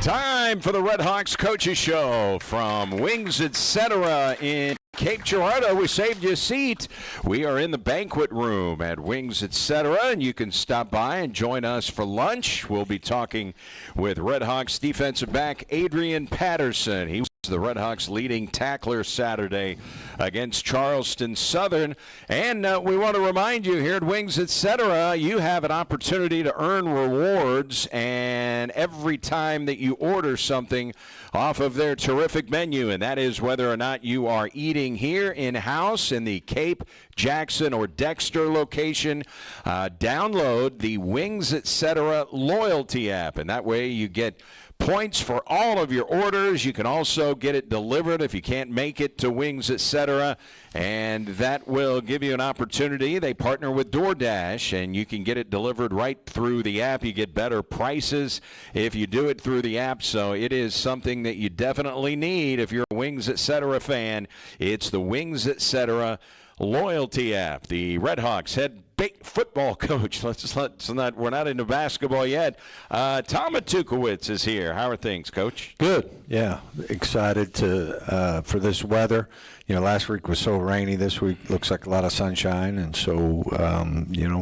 Time for the Redhawks Coaches Show from Wings Etc. in Cape Girardeau. We saved you a seat. We are in the banquet room at Wings Etc., and you can stop by and join us for lunch. We'll be talking with Redhawks defensive back Adrian Patterson. He was the Redhawks leading tackler Saturday against Charleston Southern. And we want to remind you here at Wings Etc., you have an opportunity to earn rewards, and every time that you order something off of their terrific menu, and that is whether or not you are eating here in-house in the Cape, Jackson, or Dexter location, download the Wings Etc. loyalty app, and that way you get points for all of your orders. You can also get it delivered if you can't make it to Wings Etc., and that will give you an opportunity. They partner with DoorDash, and you can get it delivered right through the app. You get better prices if you do it through the app, so it is something that you definitely need if you're a Wings Etc. fan. It's the Wings Etc. loyalty app. The Redhawks head football coach. We're not into basketball yet. Tom Tukowitz is here. How are things, Coach? Good. Yeah, excited for this weather. You know, last week was so rainy. This week looks like a lot of sunshine, and so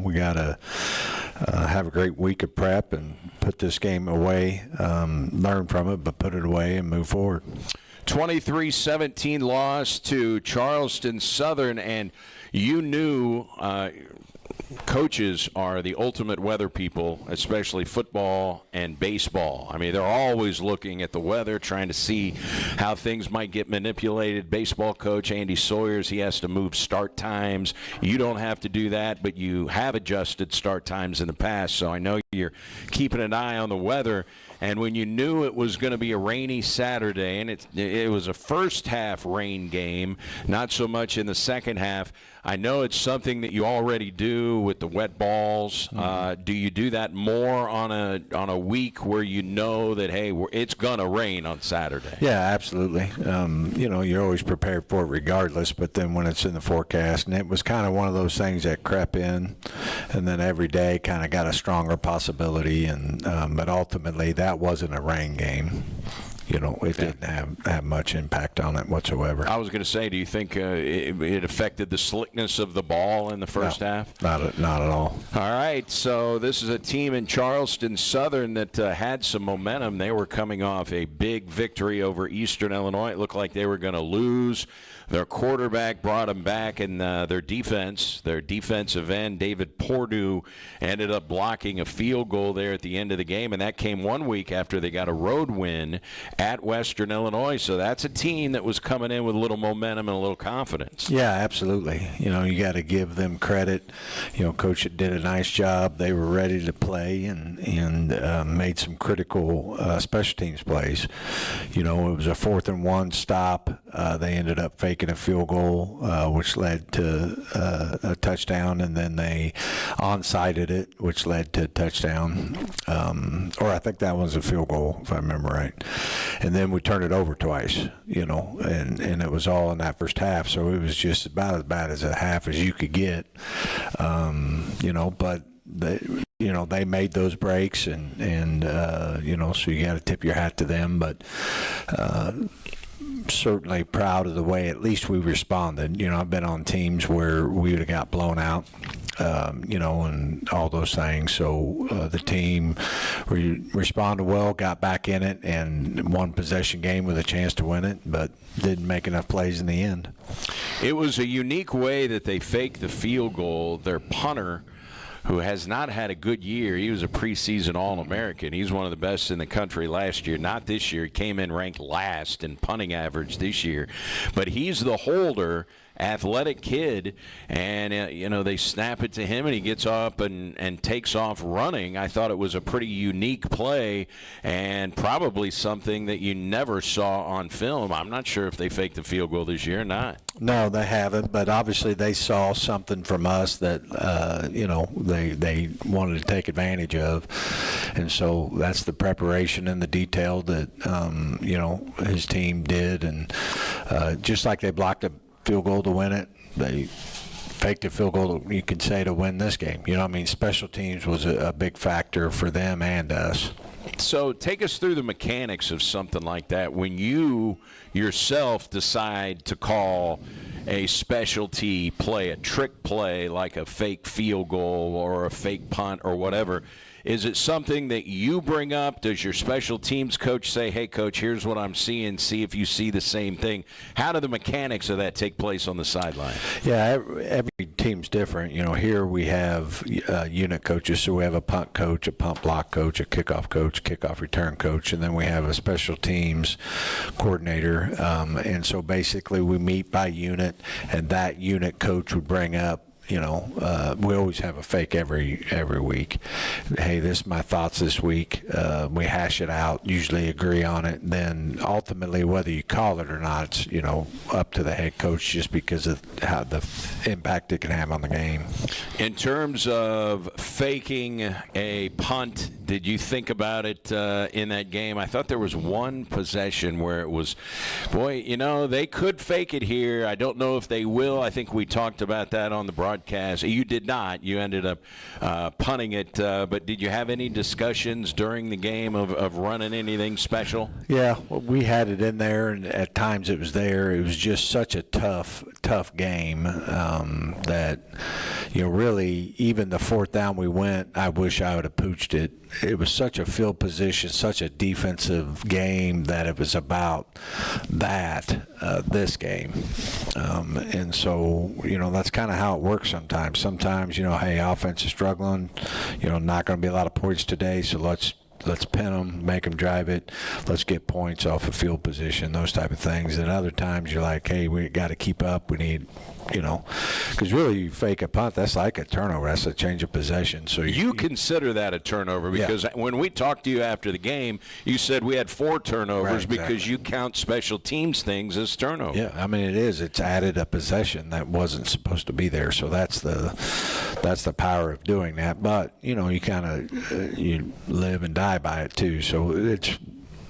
we got to have a great week of prep and put this game away, learn from it, but put it away and move forward. 23-17 loss to Charleston Southern, and you knew coaches are the ultimate weather people, especially football and baseball. I mean, they're always looking at the weather, trying to see how things might get manipulated. Baseball coach Andy Sawyers, he has to move start times. You don't have to do that, but you have adjusted start times in the past, so I know you're keeping an eye on the weather. And when you knew it was going to be a rainy Saturday, and it was a first-half rain game, not so much in the second half, I know it's something that you already do with the wet balls. Mm-hmm. Do you do that more on a week where you know that, hey, it's going to rain on Saturday? Yeah, absolutely. You're always prepared for it regardless, but then when it's in the forecast, and it was kind of one of those things that crept in, and then every day kind of got a stronger possibility, and but ultimately that wasn't a rain game. You know, it didn't have much impact on it whatsoever. I was going to say, do you think it affected the slickness of the ball in the first half? Not at all. All right, so this is a team in Charleston Southern that had some momentum. They were coming off a big victory over Eastern Illinois. It looked like they were going to lose. Their quarterback brought them back, and their defensive end, David Pordue, ended up blocking a field goal there at the end of the game, and that came 1 week after they got a road win at Western Illinois. So that's a team that was coming in with a little momentum and a little confidence. Yeah, absolutely. You know, you got to give them credit. You know, Coach did a nice job. They were ready to play and made some critical special teams plays. You know, it was a 4th and 1 stop. They ended up faking a field goal, which led to a touchdown, and then they onside-ed it, which led to a touchdown. Or I think that was a field goal, if I remember right. And then we turned it over twice, you know, and it was all in that first half. So it was just about as bad as a half as you could get, but they made those breaks, and so you got to tip your hat to them. But certainly proud of the way at least we responded. You know, I've been on teams where we would have got blown out, and all those things. So the team responded well, got back in it, and won possession game with a chance to win it, but didn't make enough plays in the end. It was a unique way that they faked the field goal. Their punter, who has not had a good year. He was a preseason All-American. He's one of the best in the country last year. Not this year. He came in ranked last in punting average this year. But he's the holder, athletic kid, and they snap it to him, and he gets up and takes off running. I thought it was a pretty unique play, and probably something that you never saw on film. I'm not sure if they faked the field goal this year or not. No, they haven't, but obviously they saw something from us that they wanted to take advantage of, and so that's the preparation and the detail that his team did, and just like they blocked a field goal to win it, they faked a field goal, you could say, to win this game. You know what I mean? Special teams was a big factor for them and us. So take us through the mechanics of something like that when you yourself decide to call a specialty play, a trick play like a fake field goal or a fake punt or whatever. Is it something that you bring up? Does your special teams coach say, hey, coach, here's what I'm seeing, see if you see the same thing? How do the mechanics of that take place on the sideline? Yeah, every team's different. Here we have unit coaches, so we have a punt coach, a punt block coach, a kickoff coach, kickoff return coach, and then we have a special teams coordinator. And so basically we meet by unit, and that unit coach would bring up, we always have a fake every week. Hey, this is my thoughts this week. We hash it out, usually agree on it. Then ultimately, whether you call it or not, it's, up to the head coach just because of how the impact it can have on the game. In terms of faking a punt, did you think about it in that game? I thought there was one possession where it was, they could fake it here. I don't know if they will. I think we talked about that on the broadcast. You did not. You ended up punting it. But did you have any discussions during the game of running anything special? Yeah, well, we had it in there, and at times it was there. It was just such a tough game that, really, even the fourth down we went, I wish I would have pooched it. It was such a field position, such a defensive game that it was about this game. And so, that's kind of how it works sometimes. Sometimes, hey, offense is struggling, not going to be a lot of points today, so let's pin them, make them drive it. Let's get points off of field position, those type of things. And other times you're like, hey, we got to keep up. We need, because really you fake a punt, that's like a turnover. That's a change of possession. So you consider that a turnover because when we talked to you after the game, you said we had 4 turnovers because you count special teams things as turnovers. Yeah, I mean it is. It's added a possession that wasn't supposed to be there. So that's the power of doing that. But you kind of you live and die by it too. So it's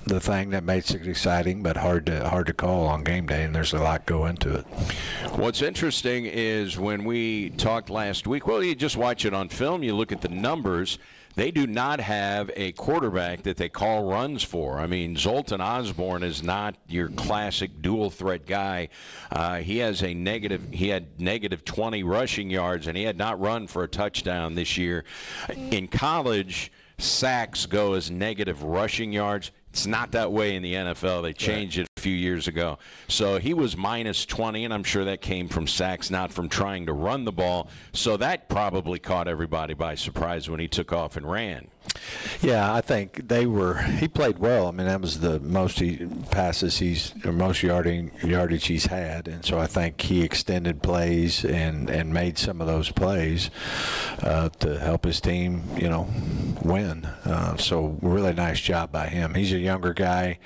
the thing that makes it exciting, but hard to call on game day, and there's a lot go into it. What's interesting is when we talked last week, well, you just watch it on film, you look at the numbers, they do not have a quarterback that they call runs for. I mean, Zoltan Osborne is not your classic dual threat guy. He had negative 20 rushing yards, and he had not run for a touchdown this year. In college, sacks go as negative rushing yards. It's not that way in the NFL. They changed it a few years ago. So he was minus 20, and I'm sure that came from sacks, not from trying to run the ball. So that probably caught everybody by surprise when he took off and ran. Yeah, I think he played well. I mean, that was the most most yardage he's had. And so I think he extended plays and made some of those plays to help his team, win. So really nice job by him. He's a younger guy.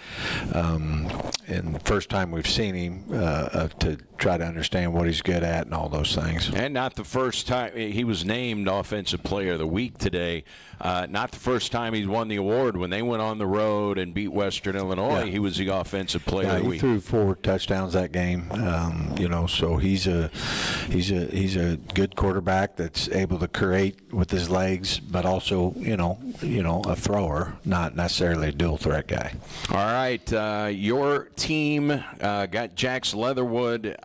And the first time we've seen him to try to understand what he's good at and all those things. And not the first time he was named Offensive Player of the Week today. Not the first time he's won the award. When they went on the road and beat Western Illinois, he was the Offensive Player of the Week. He threw 4 touchdowns that game. So he's a good quarterback that's able to create with his legs, but also a thrower, not necessarily a dual threat guy. All right, your team got Jax Leatherwood.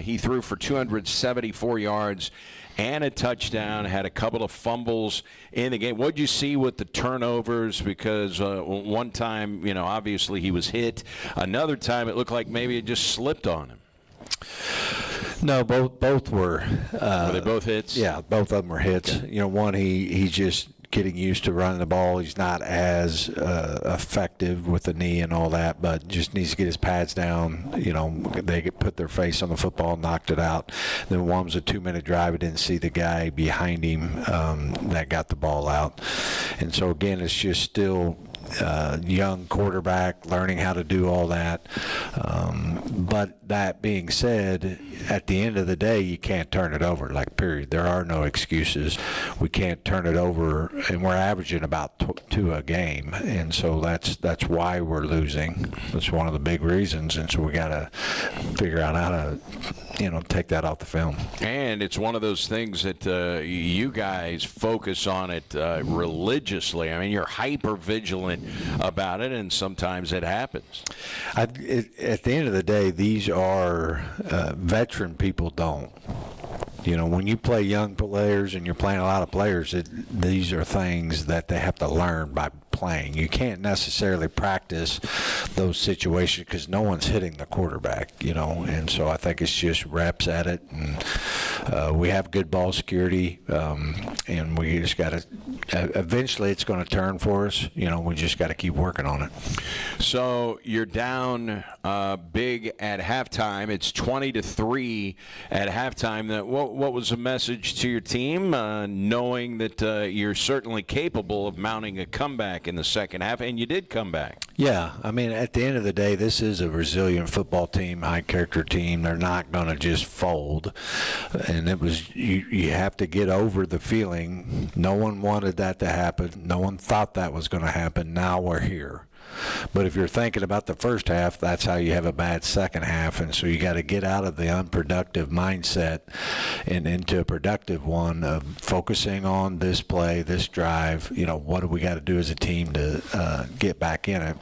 He threw for 274 yards and a touchdown, had a couple of fumbles in the game. What did you see with the turnovers? Because one time, obviously he was hit. Another time it looked like maybe it just slipped on him. No, both were. Were they both hits? Yeah, both of them were hits. One, he's just getting used to running the ball. He's not as effective with the knee and all that, but just needs to get his pads down. They put their face on the football, knocked it out. Then one was a 2-minute drive. I didn't see the guy behind him that got the ball out. And so, again, it's just still young quarterback learning how to do all that. But that being said, at the end of the day, you can't turn it over, period. There are no excuses. We can't turn it over, and we're averaging about 2 a game, and so that's why we're losing. That's one of the big reasons, and so we got to figure out how to take that off the film. And it's one of those things that you guys focus on it religiously. I mean, you're hyper vigilant passionate about it, and sometimes it happens. At the end of the day, these are veteran people don't. You know, when you play young players and you're playing a lot of players, these are things that they have to learn by playing. You can't necessarily practice those situations because no one's hitting the quarterback, you know, and so I think it's just reps at it. And we have good ball security, and we just got to eventually it's going to turn for us. You know, we just got to keep working on it. So you're down big at halftime. It's 20-3 at halftime. What was the message to your team, knowing that you're certainly capable of mounting a comeback in the second half, and you did come back? Yeah, I mean, at the end of the day, this is a resilient football team, high-character team. They're not going to just fold. And it was you have to get over the feeling. No one wanted that to happen. No one thought that was going to happen. Now we're here. But if you're thinking about the first half, that's how you have a bad second half. And so you got to get out of the unproductive mindset and into a productive one of focusing on this play, this drive. You know, what do we got to do as a team to get back in it?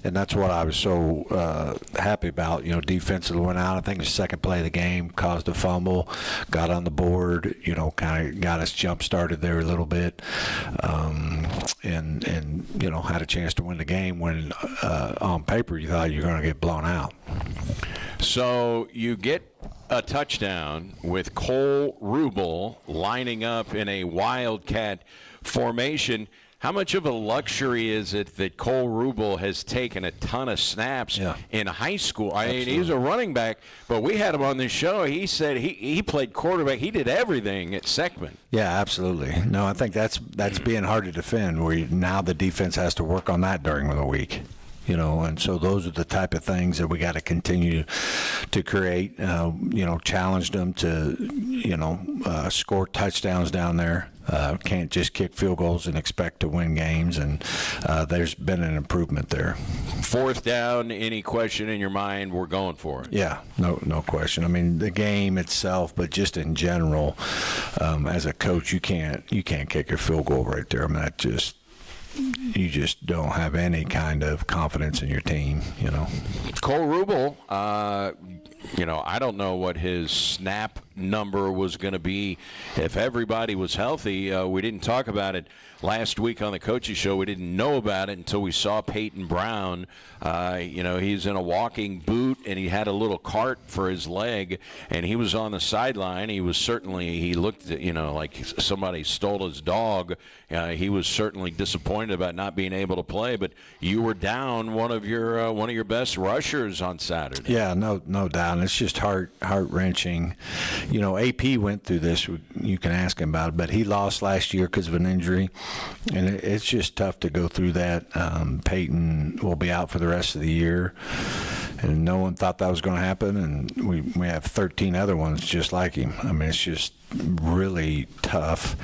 And that's what I was so happy about. You know, defensively went out. I think the second play of the game caused a fumble, got on the board, you know, kind of got us jump-started there a little bit, and you know, had a chance to win the game when on paper you thought you were going to get blown out. So you get a touchdown with Cole Rubel lining up in a Wildcat formation. How much of a luxury is it that Cole Rubel has taken a ton of snaps in high school? I mean, he's a running back, but we had him on this show. He said he played quarterback. He did everything at Seckman. Yeah, absolutely. No, I think that's being hard to defend, where now the defense has to work on that during the week. You know, and so those are the type of things that we got to continue to create. You know, challenge them to, you know, score touchdowns down there. Can't just kick field goals and expect to win games, and there's been an improvement there. Fourth down, any question in your mind, we're going for it. Yeah, no question. I mean, the game itself, but just in general, as a coach, you can't kick your field goal right there. I mean, you just don't have any kind of confidence in your team, you know. Cole Rubel, you know, I don't know what his snap number was going to be if everybody was healthy. We didn't talk about it last week on the Coaches Show. We didn't know about it until we saw Peyton Brown. You know, he's in a walking boot, and he had a little cart for his leg, and he was on the sideline. He looked, you know, like somebody stole his dog. He was certainly disappointed about not being able to play, but you were down one of your best rushers on Saturday. Yeah, no doubt. And it's just heart-wrenching. You know, AP went through this. You can ask him about it, but he lost last year because of an injury, and it's just tough to go through that. Peyton will be out for the rest of the year, and no one thought that was going to happen, and we have 13 other ones just like him. I mean, it's just really tough.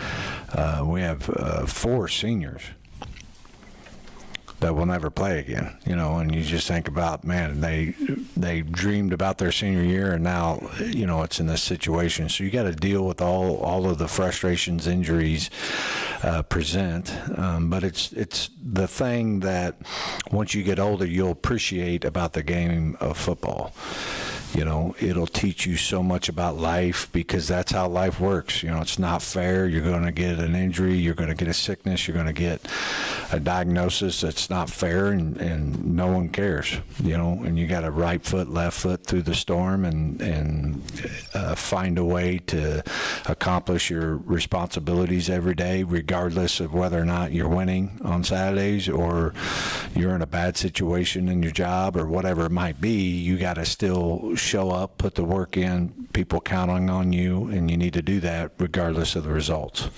We have 4 seniors that will never play again, you know, and you just think about, man, they dreamed about their senior year, and now, you know, it's in this situation. So you got to deal with all of the frustrations injuries present, but it's the thing that once you get older you'll appreciate about the game of football. You know, it'll teach you so much about life, because that's how life works. You know, it's not fair. You're going to get an injury. You're going to get a sickness. You're going to get a diagnosis that's not fair, and no one cares. You know, and you got to right foot, left foot through the storm and find a way to accomplish your responsibilities every day, regardless of whether or not you're winning on Saturdays or you're in a bad situation in your job or whatever it might be. You got to still show up, put the work in, people counting on you, and you need to do that regardless of the results.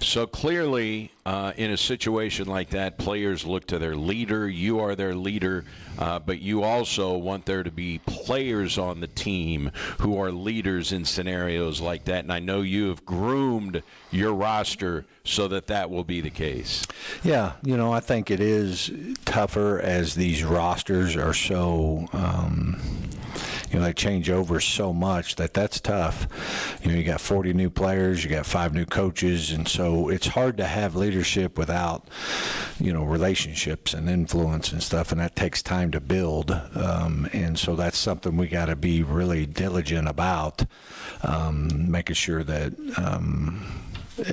So clearly, in a situation like that, players look to their leader. You are their leader, but you also want there to be players on the team who are leaders in scenarios like that. And I know you have groomed your roster so that will be the case. Yeah, you know, I think it is tougher as these rosters are so they change over so much that's tough. You got 40 new players, you got 5 new coaches, and so it's hard to have leadership without, relationships and influence and stuff, and that takes time to build. And so that's something we got to be really diligent about, making sure that.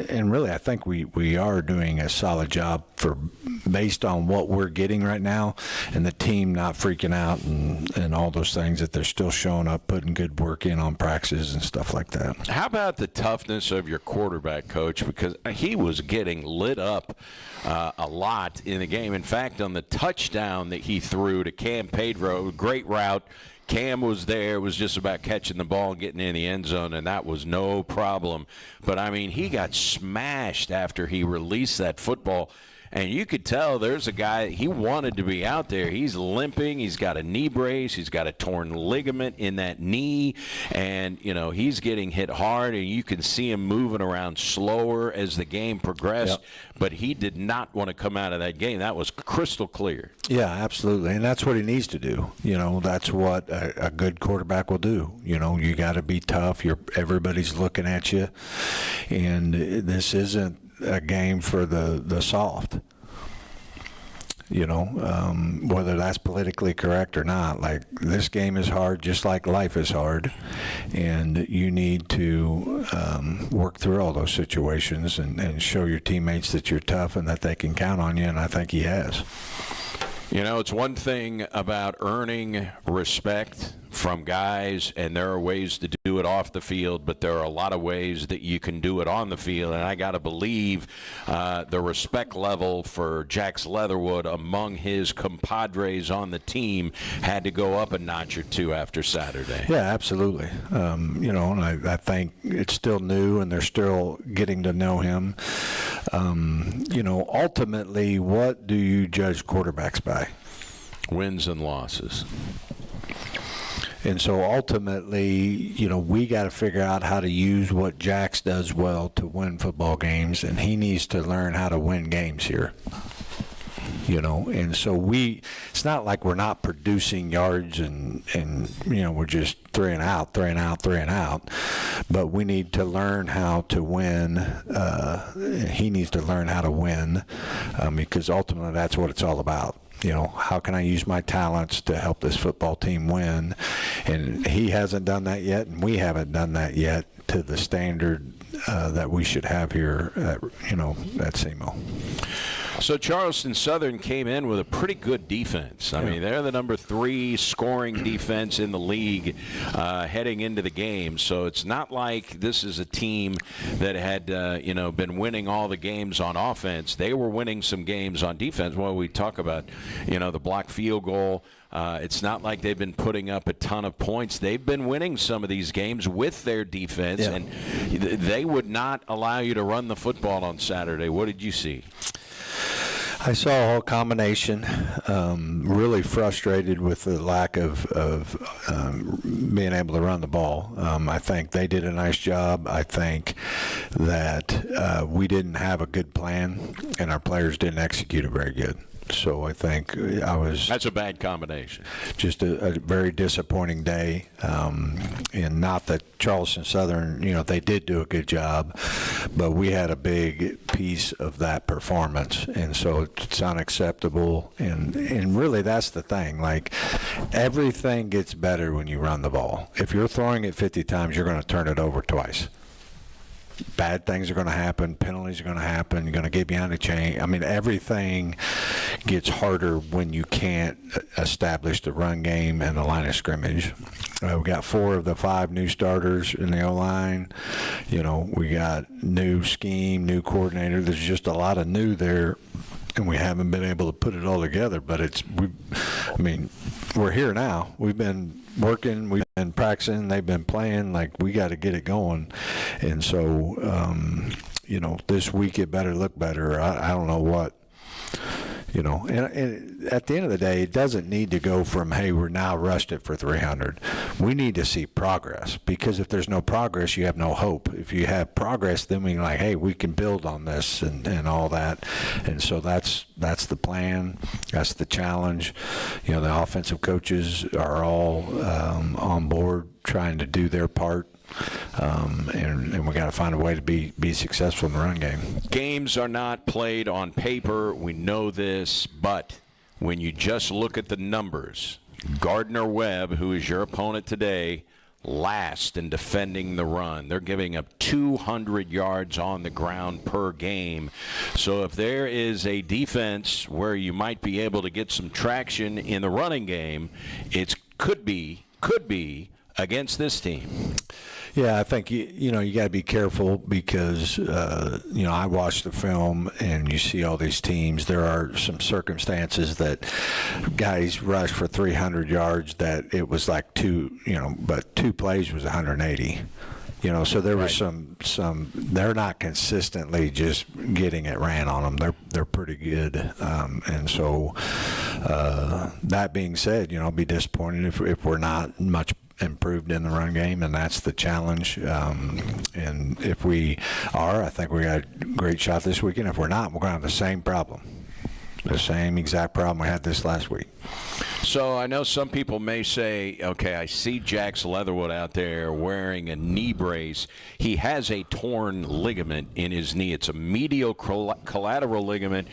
And really, I think we are doing a solid job based on what we're getting right now, and the team not freaking out and all those things, that they're still showing up, putting good work in on practices and stuff like that. How about the toughness of your quarterback, Coach? Because he was getting lit up a lot in the game. In fact, on the touchdown that he threw to Cam Pedro, great route. Cam was there, was just about catching the ball and getting in the end zone, and that was no problem. But, I mean, he got smashed after he released that football. And you could tell there's a guy, he wanted to be out there. He's limping. He's got a knee brace. He's got a torn ligament in that knee. And, he's getting hit hard, and you can see him moving around slower as the game progressed. Yep. But he did not want to come out of that game. That was crystal clear. Yeah, absolutely. And that's what he needs to do. That's what a good quarterback will do. You got to be tough. Everybody's looking at you. And this isn't a game for the soft, whether that's politically correct or not. Like, this game is hard, just like life is hard, and you need to work through all those situations and show your teammates that you're tough and that they can count on you, and I think he has. It's one thing about earning respect from guys, and there are ways to do it off the field, but there are a lot of ways that you can do it on the field, and I got to believe the respect level for Jax Leatherwood among his compadres on the team had to go up a notch or two after Saturday. Yeah, absolutely. And I think it's still new, and they're still getting to know him. Ultimately, what do you judge quarterbacks by? Wins and losses. And so ultimately, we got to figure out how to use what Jax does well to win football games, and he needs to learn how to win games here. And so it's not like we're not producing yards and we're just three and out, but we need to learn how to win. He needs to learn how to win, because ultimately that's what it's all about. How can I use my talents to help this football team win? And he hasn't done that yet, and we haven't done that yet to the standard that we should have here at SEMO. So Charleston Southern came in with a pretty good defense. I mean, they're the number 3 scoring defense in the league heading into the game. So it's not like this is a team that had, been winning all the games on offense. They were winning some games on defense. Well, we talk about, the blocked field goal. It's not like they've been putting up a ton of points. They've been winning some of these games with their defense, and they would not allow you to run the football on Saturday. What did you see? I saw a whole combination. Really frustrated with the lack of being able to run the ball. I think they did a nice job. I think that we didn't have a good plan, and our players didn't execute it very good. So I think that's a bad combination. Just a very disappointing day. And not that Charleston Southern, they did do a good job, but we had a big piece of that performance. And so it's unacceptable. And really that's the thing. Like, everything gets better when you run the ball. If you're throwing it 50 times, you're going to turn it over twice. Bad things are going to happen. Penalties are going to happen. You're going to get behind the chain. I mean, everything gets harder when you can't establish the run game and the line of scrimmage. We got 4 of the 5 new starters in the O-line. We got new scheme, new coordinator. There's just a lot of new there, and we haven't been able to put it all together. But we're here now. We've been working, we've been practicing, they've been playing. Like, we got to get it going. And so, this week it better look better. I don't know what, And at the end of the day, it doesn't need to go from, hey, we're now rushed it for 300. We need to see progress, because if there's no progress, you have no hope. If you have progress, then we can like, hey, we can build on this and all that. And so that's the plan. That's the challenge. The offensive coaches are all on board trying to do their part. And we got to find a way to be successful in the run game. Games are not played on paper. We know this, but when you just look at the numbers, Gardner-Webb, who is your opponent today, last in defending the run. They're giving up 200 yards on the ground per game. So if there is a defense where you might be able to get some traction in the running game, it could be against this team. Yeah, I think you got to be careful, because I watch the film and you see all these teams. There are some circumstances that guys rush for 300 yards that it was like but 2 plays was 180. So there was some. They're not consistently just getting it ran on them. They're pretty good, and so that being said, I'll be disappointed if we're not much improved in the run game, and that's the challenge. And if we are, I think we got a great shot this weekend. If we're not, we're going to have the same problem. The same exact problem we had this last week. So I know some people may say, okay, I see Jax Leatherwood out there wearing a knee brace. He has a torn ligament in his knee. It's a medial collateral ligament,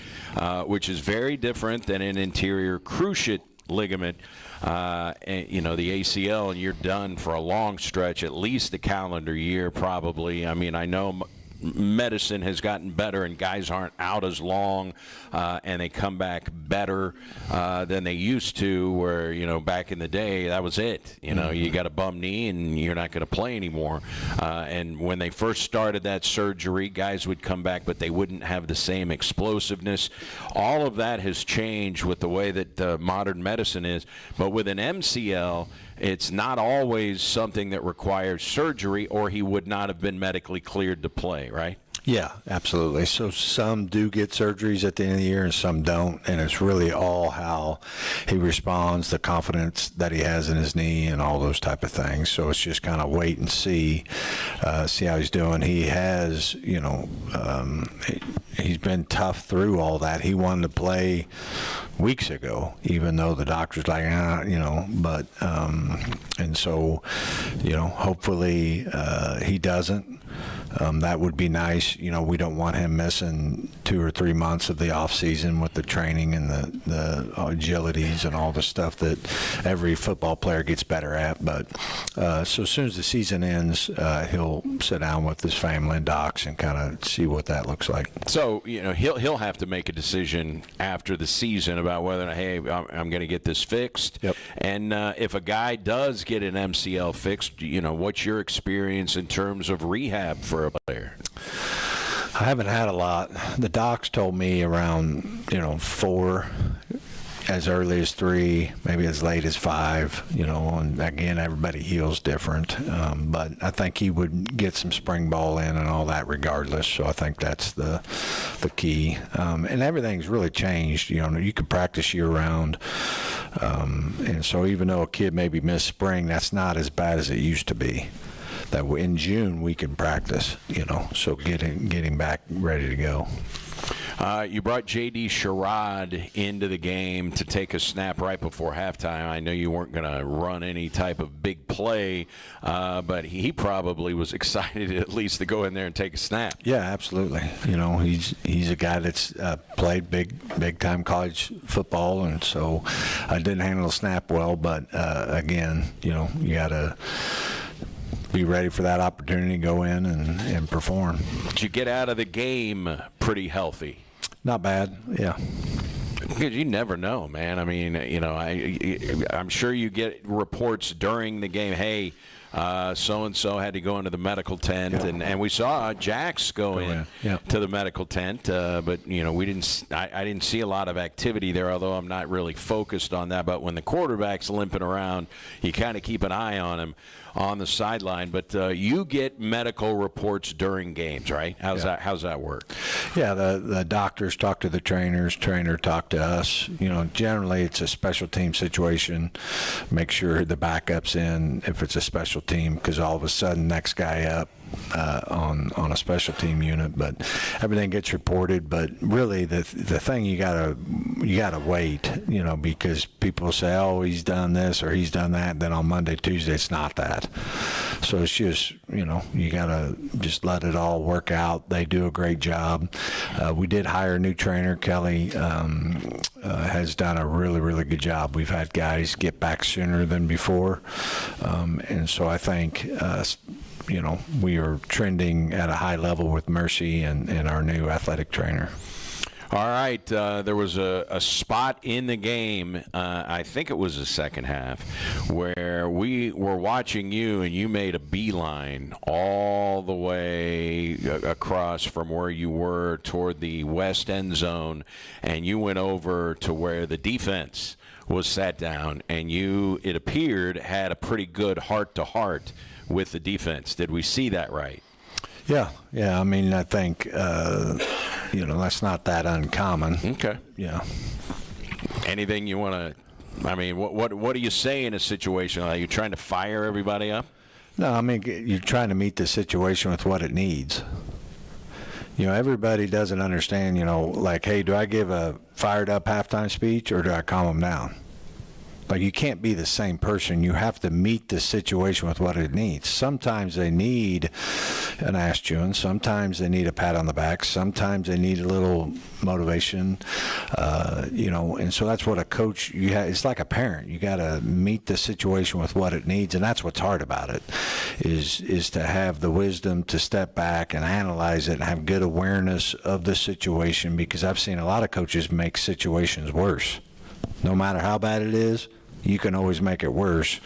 which is very different than an anterior cruciate ligament. And, the ACL, and you're done for a long stretch, at least a calendar year probably. I mean, I know medicine has gotten better and guys aren't out as long, and they come back better than they used to, where, back in the day, that was it. You got a bum knee and you're not going to play anymore. And when they first started that surgery, guys would come back, but they wouldn't have the same explosiveness. All of that has changed with the way that modern medicine is. But with an MCL, it's not always something that requires surgery, or he would not have been medically cleared to play, right? Yeah, absolutely. So some do get surgeries at the end of the year and some don't, and it's really all how he responds, the confidence that he has in his knee, and all those type of things. So it's just kind of wait and see how he's doing. He has, he's been tough through all that. He wanted to play weeks ago, even though the doctor's like, but and so, hopefully he doesn't. That would be nice. We don't want him missing 2 or 3 months of the off season with the training and the agilities and all the stuff that every football player gets better at. But so as soon as the season ends, he'll sit down with his family and docs and kind of see what that looks like. So he'll have to make a decision after the season about whether, hey, I'm going to get this fixed. Yep. And if a guy does get an MCL fixed, what's your experience in terms of rehab for a player? I haven't had a lot. The docs told me around 4, as early as 3, maybe as late as 5. And again, everybody heals different. But I think he would get some spring ball in and all that regardless. So I think that's the key. And everything's really changed. You can practice year round. And so even though a kid maybe missed spring, that's not as bad as it used to be. That in June we can practice, so getting back ready to go. You brought J.D. Sherrod into the game to take a snap right before halftime. I know you weren't going to run any type of big play, but he probably was excited at least to go in there and take a snap. Yeah, absolutely. He's a guy that's played big time college football, and so I didn't handle the snap well. But again, you got to be ready for that opportunity to go in and perform. Did you get out of the game pretty healthy? Not bad, yeah. Because you never know, man. I mean, I'm sure you get reports during the game, hey, so-and-so had to go into the medical tent, and we saw Jax go in to the medical tent, but we didn't. I didn't see a lot of activity there, although I'm not really focused on that. But when the quarterback's limping around, you kind of keep an eye on him on the sideline. But you get medical reports during games, right? How's that work? Yeah, the doctors talk to the trainers, trainer talk up to us. Generally it's a special team situation. Make sure the backup's in if it's a special team, because all of a sudden next guy up on a special team unit. But everything gets reported. But really the thing you gotta wait, because people say, oh, he's done this or he's done that. Then on Monday, Tuesday, it's not that. So it's just, you gotta just let it all work out. They do a great job. We did hire a new trainer. Kelly has done a really, really good job. We've had guys get back sooner than before. And so I think, we are trending at a high level with Mercy and our new athletic trainer. All right, there was a spot in the game, I think it was the second half, where we were watching you and you made a beeline all the way across from where you were toward the west end zone, and you went over to where the defense was sat down, and you, it appeared, had a pretty good heart-to-heart with the defense. Did we see that right? Yeah. I mean, I think, that's not that uncommon. Okay. Yeah. Anything you want to, I mean, what do you say in a situation? Are you trying to fire everybody up? No, I mean, you're trying to meet the situation with what it needs. Everybody doesn't understand, like, hey, do I give a fired up halftime speech or do I calm them down? Like, you can't be the same person. You have to meet the situation with what it needs. Sometimes they need an ass chewing. Sometimes they need a pat on the back. Sometimes they need a little motivation. And so that's what a coach, it's like a parent. You got to meet the situation with what it needs, and that's what's hard about it, is to have the wisdom to step back and analyze it and have good awareness of the situation, because I've seen a lot of coaches make situations worse. No matter how bad it is, you can always make it worse.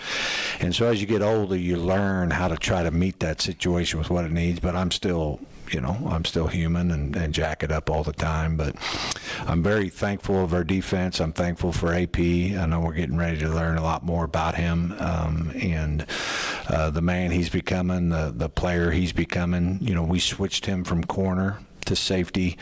And so as you get older, you learn how to try to meet that situation with what it needs. But I'm still human and jack it up all the time. But I'm very thankful of our defense. I'm thankful for AP. I know we're getting ready to learn a lot more about him and the man he's becoming, the player he's becoming. We switched him from corner to safety.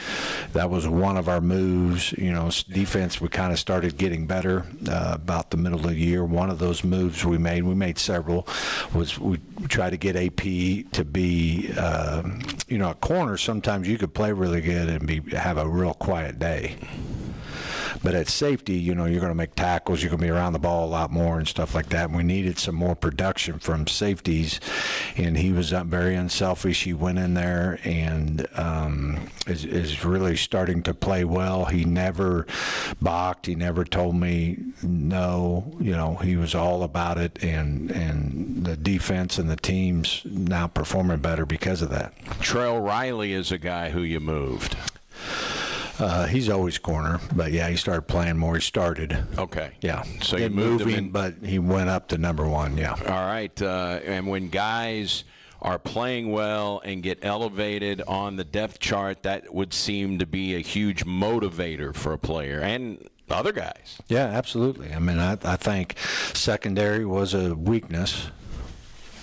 That was one of our moves. Defense, we kind of started getting better about the middle of the year. One of those moves we made several, was we tried to get AP to be, a corner. Sometimes you could play really good and have a real quiet day. But at safety, you're going to make tackles, you're going to be around the ball a lot more and stuff like that. And we needed some more production from safeties, and he was very unselfish. He went in there and is really starting to play well. He never balked. He never told me no. He was all about it, and the defense and the team's now performing better because of that. Trell Riley is a guy who you moved. He's always corner, but yeah, he started playing more. He started. Okay. Yeah. So you moved him in, but he went up to number one. Yeah. All right. And when guys are playing well and get elevated on the depth chart, that would seem to be a huge motivator for a player and other guys. Yeah, absolutely. I mean, I think secondary was a weakness,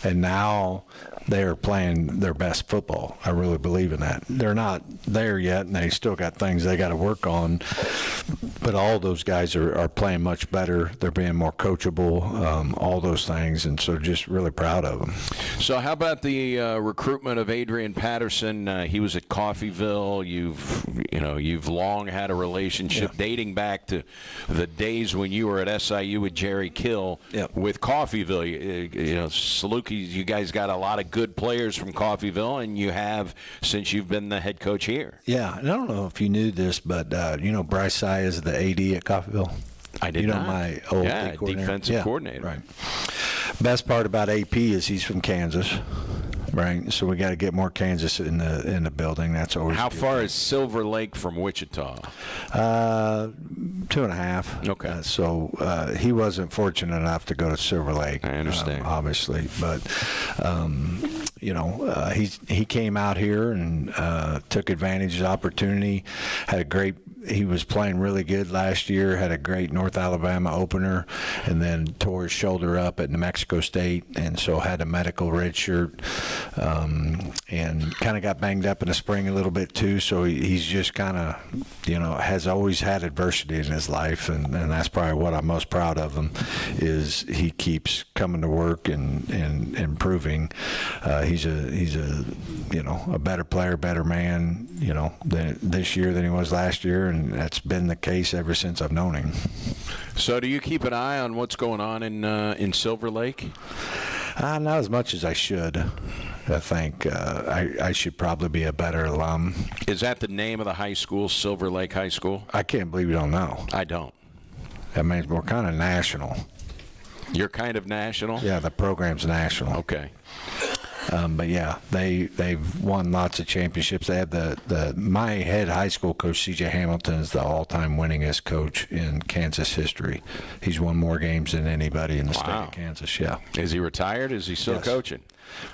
and now they are playing their best football. I really believe in that. They're not there yet, and they still got things they got to work on. But all those guys are playing much better. They're being more coachable, all those things, and so just really proud of them. So how about the recruitment of Adrian Patterson? He was at Coffeyville. You've long had a relationship dating back to the days when you were at SIU with Jerry Kill with Coffeyville. Saluki, you guys got a lot of good players from Coffeyville, and you have since you've been the head coach here. Yeah, and I don't know if you knew this, but Bryce Sy is the AD at Coffeyville. I did not. My old defensive coordinator. Right. Best part about AP is he's from Kansas, right? So we got to get more Kansas in the building. That's always. How far is Silver Lake from Wichita? 2.5. Okay. So he wasn't fortunate enough to go to Silver Lake. I understand, obviously, but he came out here and took advantage of the opportunity. Had a great he was playing really good last year, had a great North Alabama opener, and then tore his shoulder up at New Mexico State, and so had a medical redshirt, and kind of got banged up in the spring a little bit too. So he's just kind of, has always had adversity in his life, and that's probably what I'm most proud of him, is he keeps coming to work and improving. He's a better player, better man, this year than he was last year, and that's been the case ever since I've known him. So do you keep an eye on what's going on in Silver Lake? Not as much as I should. I think I should probably be a better alum. Is that the name of the high school, Silver Lake High School? I can't believe you don't know. I don't. That means we're kind of national. You're kind of national? Yeah, the program's national. Okay. But yeah, they've won lots of championships. They have my head high school coach, C.J. Hamilton, is the all-time winningest coach in Kansas history. He's won more games than anybody in the state of Kansas. Yeah. Is he retired? Is he still coaching?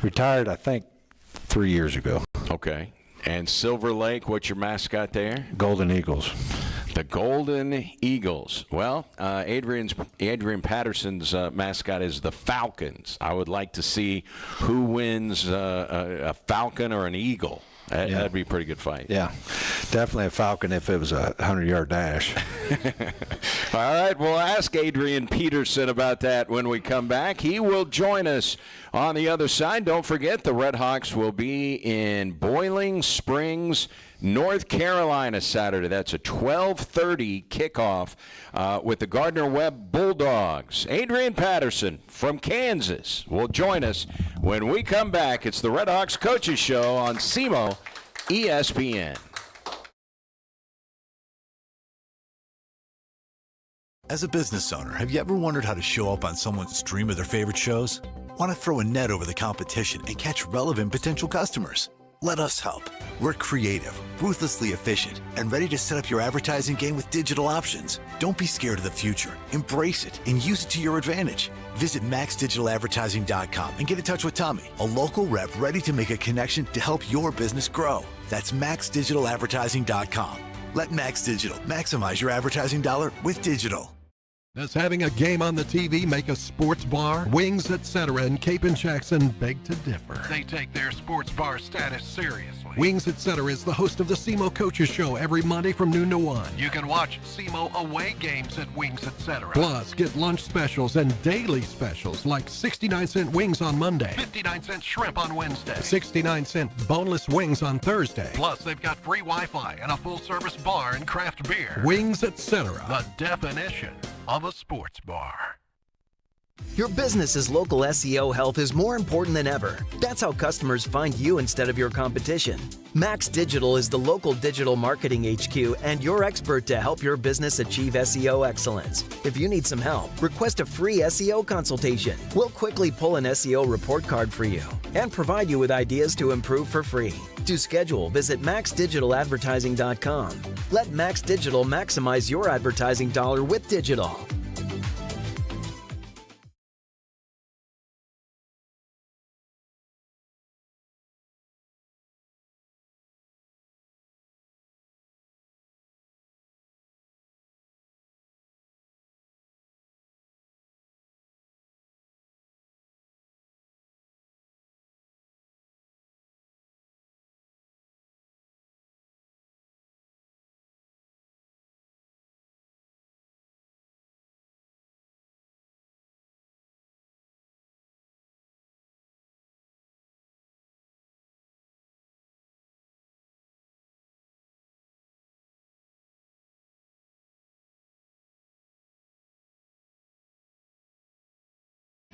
Retired, I think, 3 years ago. Okay. And Silver Lake, what's your mascot there? Golden Eagles. The Golden Eagles. Well, Adrian Patterson's mascot is the Falcons. I would like to see who wins a Falcon or an Eagle. That'd be a pretty good fight. Yeah, definitely a Falcon if it was a 100-yard dash. All right, we'll ask Adrian Patterson about that when we come back. He will join us on the other side. Don't forget, the Redhawks will be in Boiling Springs, North Carolina Saturday. That's a 12:30 kickoff with the Gardner-Webb Bulldogs. Adrian Patterson from Kansas will join us when we come back. It's the Redhawks Coaches Show on SEMO ESPN. As a business owner, have you ever wondered how to show up on someone's stream of their favorite shows? Want to throw a net over the competition and catch relevant potential customers? Let us help. We're creative, ruthlessly efficient, and ready to set up your advertising game with digital options. Don't be scared of the future. Embrace it and use it to your advantage. Visit maxdigitaladvertising.com and get in touch with Tommy, a local rep ready to make a connection to help your business grow. That's maxdigitaladvertising.com. Let Max Digital maximize your advertising dollar with digital. Does having a game on the TV make a sports bar? Wings, Etc. in Cape and Jackson beg to differ. They take their sports bar status seriously. Wings, Etc. is the host of the SEMO Coaches Show every Monday from noon to 1. You can watch SEMO away games at Wings, Etc. Plus, get lunch specials and daily specials like 69-cent wings on Monday, 59-cent shrimp on Wednesday, 69-cent boneless wings on Thursday. Plus, they've got free Wi-Fi and a full-service bar and craft beer. Wings, Etc. The definition of a sports bar. Your business's local SEO health is more important than ever. That's how customers find you instead of your competition. Max Digital is the local digital marketing HQ and your expert to help your business achieve SEO excellence. If you need some help, request a free SEO consultation. We'll quickly pull an SEO report card for you and provide you with ideas to improve for free. To schedule, visit maxdigitaladvertising.com. Let Max Digital maximize your advertising dollar with digital.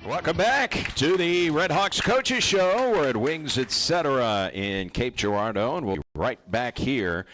Welcome back to the Redhawks Coaches Show. We're at Wings, Etc. in Cape Girardeau, and we'll be right back here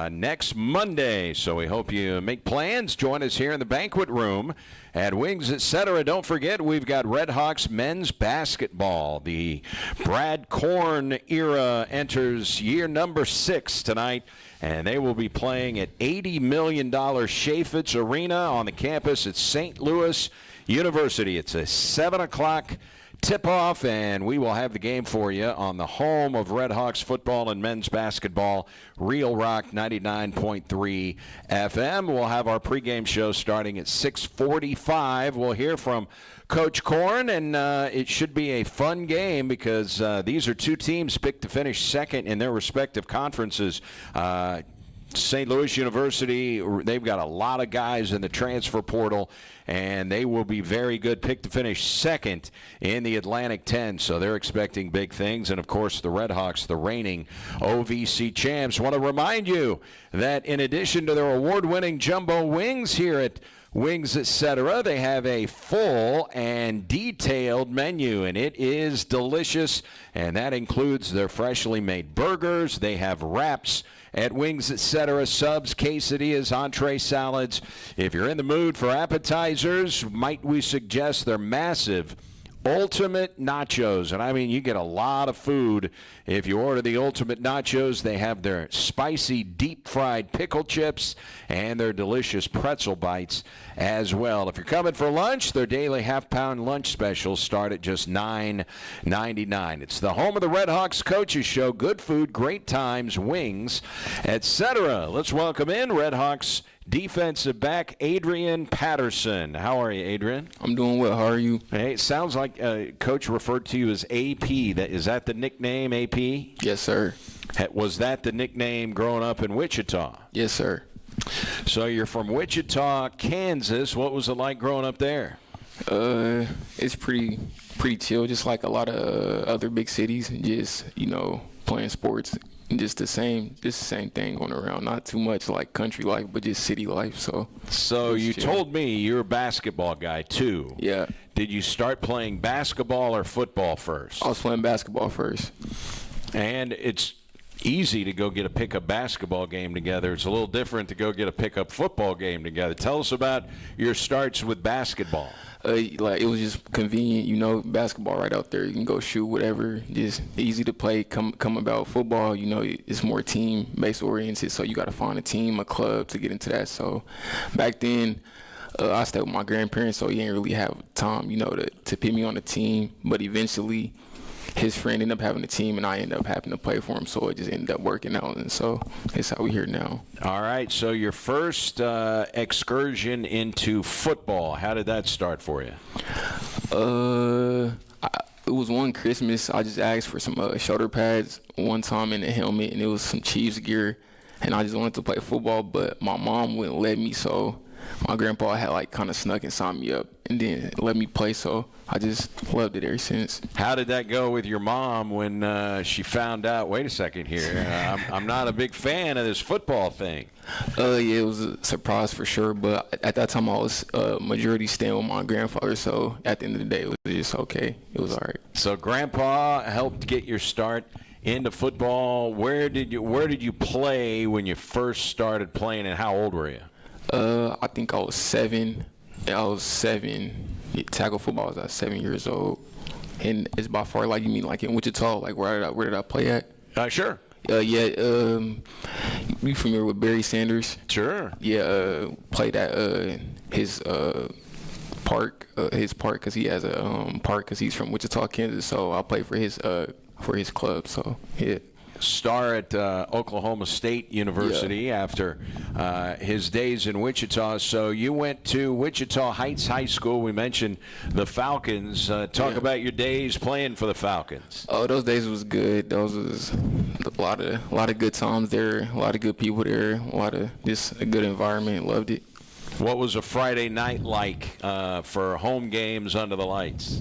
next Monday. So we hope you make plans. Join us here in the banquet room at Wings, Etc. Don't forget, we've got Redhawks men's basketball. The Brad Korn era enters year number 6 tonight, and they will be playing at $80 million Chaffetz Arena on the campus at St. Louis University. It's a 7 o'clock tip-off, and we will have the game for you on the home of Redhawks football and men's basketball, Real Rock 99.3 FM. We'll have our pregame show starting at 6:45. We'll hear from Coach Korn, and it should be a fun game because these are two teams picked to finish second in their respective conferences. St. Louis University, they've got a lot of guys in the transfer portal, and they will be very good. Picked to finish second in the Atlantic 10, so they're expecting big things. And, of course, the Redhawks, the reigning OVC champs. Want to remind you that in addition to their award-winning jumbo wings here at Wings, etc., they have a full and detailed menu, and it is delicious, and that includes their freshly made burgers. They have wraps at Wings, etc., subs, quesadillas, entree salads. If you're in the mood for appetizers, might we suggest their massive Ultimate Nachos. And I mean, you get a lot of food if you order the Ultimate Nachos. They have their spicy deep-fried pickle chips and their delicious pretzel bites as well. If you're coming for lunch, their daily half-pound lunch specials start at just $9.99. It's the home of the Redhawks Coaches Show. Good food, great times, wings, etc. Let's welcome in Redhawks defensive back Adrian Patterson. How are you, Adrian? I'm doing well. How are you? Hey, it sounds like Coach referred to you as AP. Is that the nickname, AP? Yes, sir. Was that the nickname growing up in Wichita? Yes, sir. So you're from Wichita, Kansas. What was it like growing up there? It's pretty chill, just like a lot of other big cities. Just, playing sports. Just the same thing going around. Not too much like country life, but just city life. So you chill. told me you're a basketball guy too. Yeah. Did you start playing basketball or football first? I was playing basketball first. And it's easy to go get a pickup basketball game together. It's a little different to go get a pickup football game together. Tell us about your starts with basketball. It was just convenient, basketball right out there. You can go shoot whatever. Just easy to play. Come about football, it's more team-based oriented. So you got to find a team, a club to get into that. So back then, I stayed with my grandparents, so he didn't really have time, to put me on the team. But eventually, his friend ended up having a team, and I ended up having to play for him. So it just ended up working out, and so that's how we're here now. All right. So your first excursion into football, how did that start for you? It was one Christmas. I just asked for some shoulder pads one time and a helmet, and it was some Chiefs gear, and I just wanted to play football, but my mom wouldn't let me, so my grandpa had kind of snuck and signed me up and then let me play, so I just loved it ever since. How did that go with your mom when she found out, wait a second here, I'm not a big fan of this football thing? Yeah, it was a surprise for sure, but at that time I was majority staying with my grandfather, so at the end of the day it was just okay. It was all right. So Grandpa helped get your start into football. Where did you play when you first started playing, and how old were you? I think I was 7. I was 7. Tackle football, I was at 7 years old. And it's by far, you mean in Wichita, where did I play at? Sure. Yeah. You familiar with Barry Sanders? Sure. Yeah. Played at his park. His park, because he has a park, because he's from Wichita, Kansas. So I played for his club. So yeah. Star at Oklahoma State University after his days in Wichita. So you went to Wichita Heights High School. We mentioned the Falcons. Talk about your days playing for the Falcons. Oh, those days was good. Those was a lot of good times there. A lot of good people there. A lot of just a good environment. Loved it. What was a Friday night like for home games under the lights?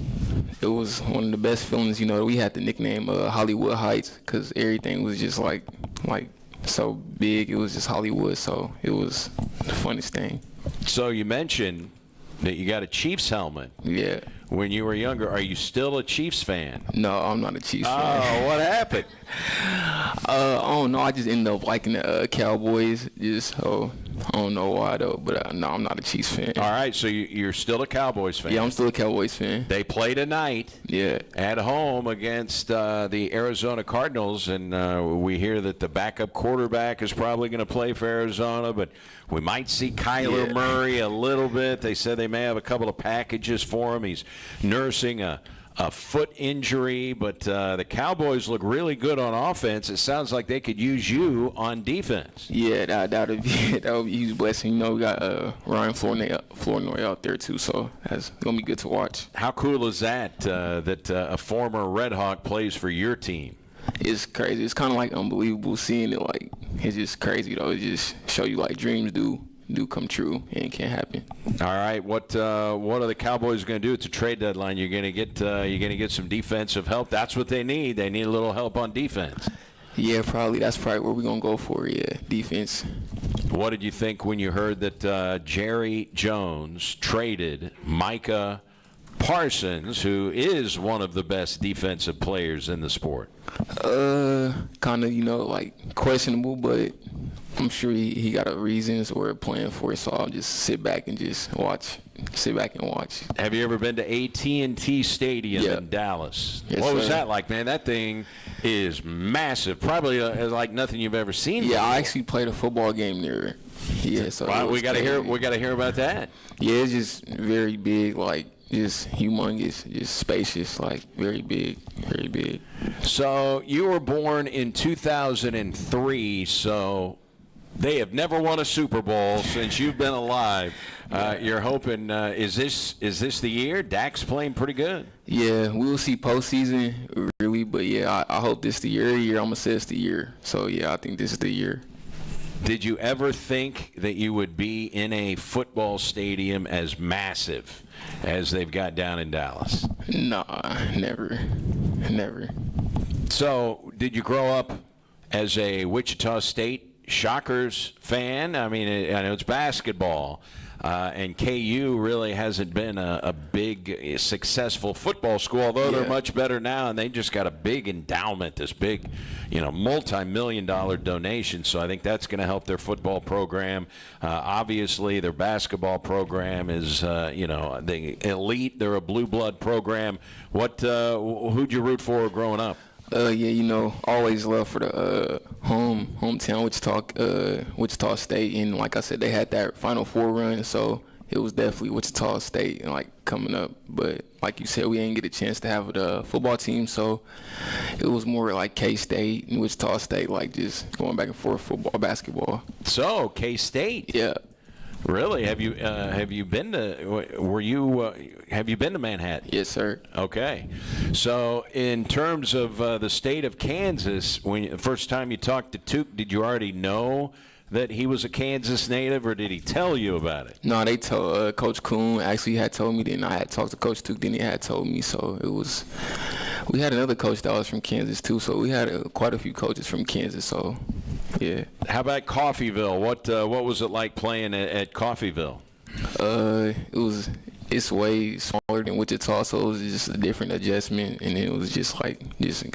It was one of the best feelings. We had the nickname Hollywood Heights because everything was just like so big. It was just Hollywood, so it was the funnest thing. So you mentioned that you got a Chiefs helmet. Yeah. When you were younger, are you still a Chiefs fan? No, I'm not a Chiefs fan. Oh, what happened? I don't know. I just ended up liking the Cowboys. I don't know why though, but no, I'm not a Chiefs fan. All right, so you're still a Cowboys fan. Yeah, I'm still a Cowboys fan. They play tonight. Yeah. At home against the Arizona Cardinals, and we hear that the backup quarterback is probably going to play for Arizona, but we might see Kyler Murray a little bit. They said they may have a couple of packages for him. He's nursing a a foot injury, but the Cowboys look really good on offense. It sounds like they could use you on defense. Yeah, that would be a huge blessing. You know, we got Ryan Flournoy out there too, so that's gonna be good to watch. How cool is that? That a former Red Hawk plays for your team? It's crazy. It's kind of like unbelievable seeing it. Like, it's just crazy though. It just show you like dreams do come true and it can happen. All right, what are the Cowboys going to do at the trade deadline? You're going to get some defensive help. That's what they need. They need a little help on defense. Yeah, probably. That's probably where we're going to go for, defense. What did you think when you heard that Jerry Jones traded Micah Parsons, who is one of the best defensive players in the sport? Kind of, like questionable, but I'm sure he got a reasons or a plan for it, so I'll just sit back and watch. Have you ever been to AT&T Stadium in Dallas? Yes, what was sir. that like, man? That thing is massive. Probably like nothing you've ever seen before. I actually played a football game there. Yeah, so wow, we got to hear about that. Yeah, it's just very big, like just humongous, just spacious, like very big. So you were born in 2003, so they have never won a Super Bowl since you've been alive. You're hoping, is this the year? Dak's playing pretty good. Yeah, we'll see postseason, really, but yeah, I hope this the year. I'm going to say it's the year. So, yeah, I think this is the year. Did you ever think that you would be in a football stadium as massive as they've got down in Dallas? Nah, never. So, did you grow up as a Wichita State Shockers fan? I mean, I know it's basketball, and KU really hasn't been a big, successful football school, although they're much better now, and they just got a big endowment, this big, multi-million-dollar donation, so I think that's going to help their football program. Obviously, their basketball program is, the elite. They're a blue blood program. Who'd you root for growing up? Always love for the hometown Wichita State, and like I said, they had that Final Four run, so it was definitely Wichita State and like coming up. But like you said, we didn't get a chance to have the football team, so it was more like K-State and Wichita State, like just going back and forth football, basketball. So K-State, yeah. Really? Have you been to have you been to Manhattan? Yes, sir. Okay. So in terms of the state of Kansas, when the first time you talked to Tuke, did you already know that he was a Kansas native, or did he tell you about it? No, they told Coach Kuhn actually had told me. Then I had talked to Coach Tuke. Then he had told me. So it was. We had another coach that was from Kansas too. So we had quite a few coaches from Kansas. So. Yeah. How about Coffeyville? What was it like playing at Coffeyville? It's way smaller than Wichita, so it was just a different adjustment, and it was just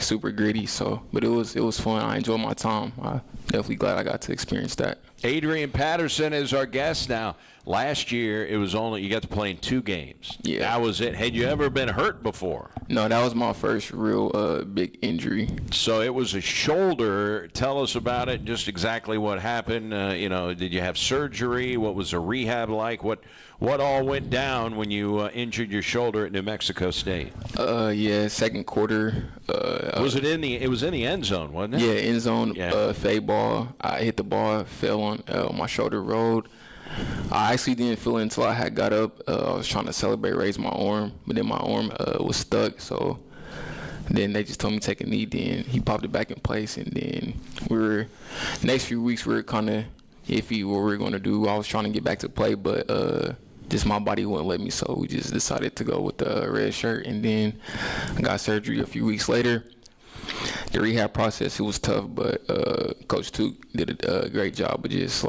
super gritty. So, but it was fun. I enjoyed my time. I definitely glad I got to experience that. Adrian Patterson is our guest now. Last year, it was only you got to play in 2 games. Yeah, that was it. Had you ever been hurt before? No, that was my first real big injury. So it was a shoulder. Tell us about it. Just exactly what happened. Did you have surgery? What was the rehab like? What all went down when you injured your shoulder at New Mexico State? Second quarter. It was in the end zone, wasn't it? Yeah, end zone. Yeah. Fade ball. I hit the ball, fell on my shoulder, rolled. I actually didn't feel it until I had got up. I was trying to celebrate, raise my arm, but then my arm was stuck. So then they just told me to take a knee. Then he popped it back in place, and then next few weeks we were kind of iffy what we were going to do. I was trying to get back to play, but just my body wouldn't let me, so we just decided to go with the red shirt. And then I got surgery a few weeks later. The rehab process, it was tough, but Coach Tuke did a great job of just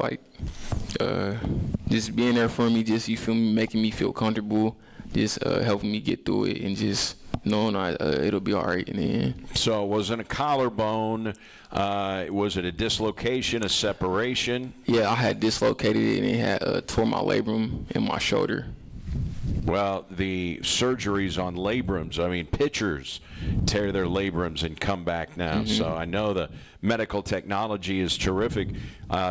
being there for me, just, you feel me, making me feel comfortable, just helping me get through it, and just knowing it'll be all right in the end. So it wasn't a collarbone. Was it a dislocation, a separation? Yeah, I had dislocated it, and it had tore my labrum in my shoulder. Well, the surgeries on labrums, I mean, pitchers tear their labrums and come back now. So I know the medical technology is terrific.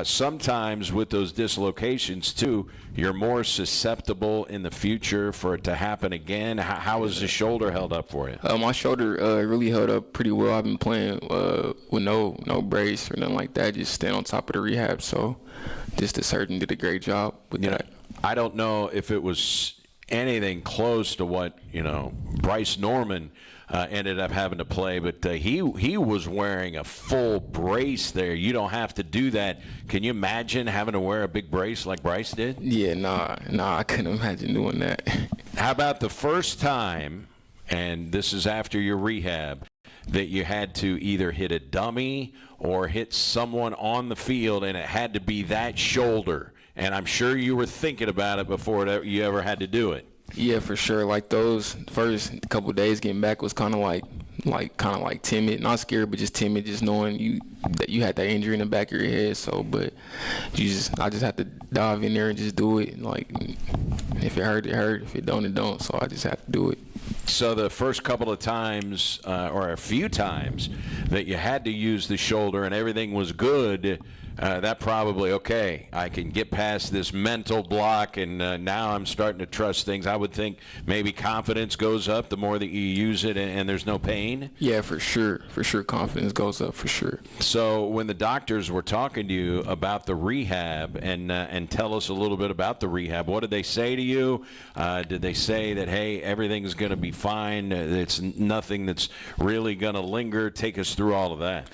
Sometimes with those dislocations, too, you're more susceptible in the future for it to happen again. How is the shoulder held up for you? My shoulder really held up pretty well. I've been playing with no brace or nothing like that, just staying on top of the rehab. So just the surgeon did a great job with that. I don't know if it was anything close to what Bryce Norman ended up having to play, but he was wearing a full brace there. You don't have to do that. Can you imagine having to wear a big brace like Bryce did? Yeah, nah, I couldn't imagine doing that. How about the first time, and this is after your rehab, that you had to either hit a dummy or hit someone on the field, and it had to be that shoulder? And I'm sure you were thinking about it before you ever had to do it. Yeah, for sure. Like those first couple of days getting back was kind of like timid, not scared, but just timid, just knowing that you had that injury in the back of your head. So, but I just had to dive in there and just do it. Like, if it hurt, it hurt. If it don't, it don't. So I just had to do it. So the first couple of times, or a few times, that you had to use the shoulder and everything was good, that probably, okay, I can get past this mental block, and now I'm starting to trust things. I would think maybe confidence goes up the more that you use it and there's no pain. Yeah, for sure. For sure, confidence goes up, for sure. So when the doctors were talking to you about the rehab, and tell us a little bit about the rehab, what did they say to you? Did they say that, hey, everything's going to be fine, it's nothing that's really going to linger? Take us through all of that.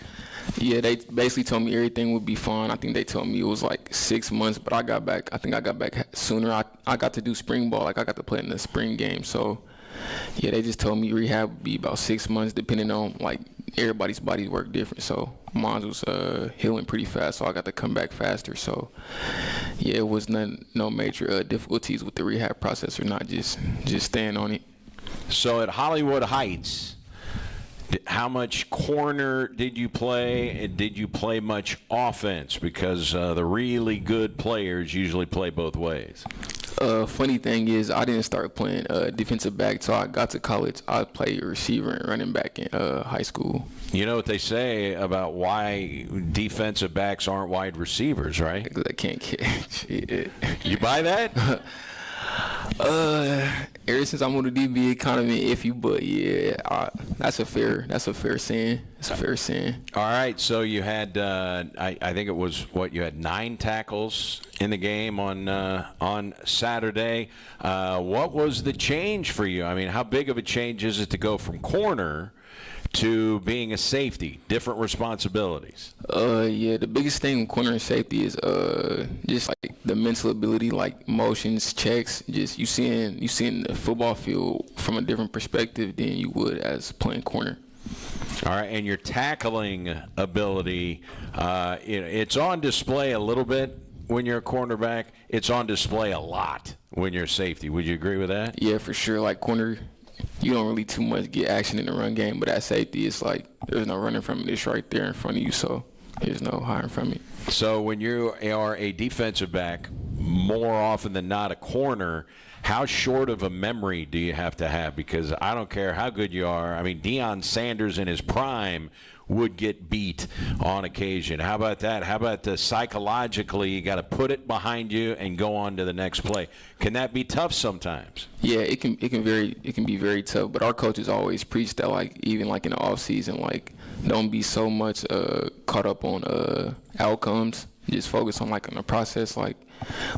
Yeah, they basically told me everything would be fine. I think they told me it was like 6 months, but I got back sooner. I got to do spring ball. Like, I got to play in the spring game. So, yeah, they just told me rehab would be about 6 months, depending on, like, everybody's bodies work different. So mine was healing pretty fast, so I got to come back faster. So, yeah, it was no major difficulties with the rehab process or not, just staying on it. So at Hollywood Heights, how much corner did you play, and did you play much offense? Because the really good players usually play both ways. Funny thing is, I didn't start playing defensive back till I got to college. I played receiver and running back in high school. You know what they say about why defensive backs aren't wide receivers, right? Because they can't catch. Yeah. You buy that? Ever since I'm on the DB, it kind of been iffy, but yeah, that's a fair saying. It's a fair saying. All right, so you had, I think it was you had 9 tackles in the game on Saturday. What was the change for you? I mean, how big of a change is it to go from corner to being a safety? Different responsibilities. Yeah, the biggest thing with corner and safety is just like the mental ability, like motions, checks. Just you seeing the football field from a different perspective than you would as playing corner. All right, and your tackling ability, it's on display a little bit when you're a cornerback. It's on display a lot when you're a safety. Would you agree with that? Yeah, for sure. Like corner, you don't really too much get action in the run game, but at safety, it's like there's no running from it. It's right there in front of you, so there's no hiding from it. So when you are a defensive back, more often than not a corner, how short of a memory do you have to have? Because I don't care how good you are. I mean, Deion Sanders in his prime would get beat on occasion. How about that? How about psychologically, you got to put it behind you and go on to the next play? Can that be tough sometimes? Yeah, it can be very tough. But our coaches always preach that, like, even like in the off season, like, don't be so much caught up on outcomes. Just focus on the process. Like,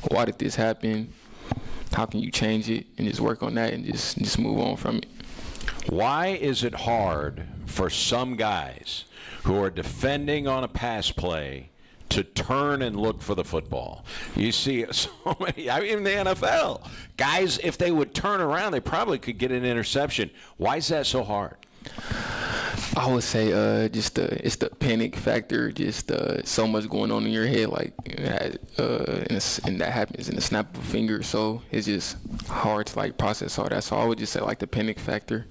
why did this happen? How can you change it? And just work on that and just move on from it. Why is it hard for some guys who are defending on a pass play to turn and look for the football? You see so many, in the NFL, guys, if they would turn around, they probably could get an interception. Why is that so hard? I would say it's the panic factor, just so much going on in your head, and that happens in the snap of a finger, so it's just hard to process all that. So I would just say the panic factor.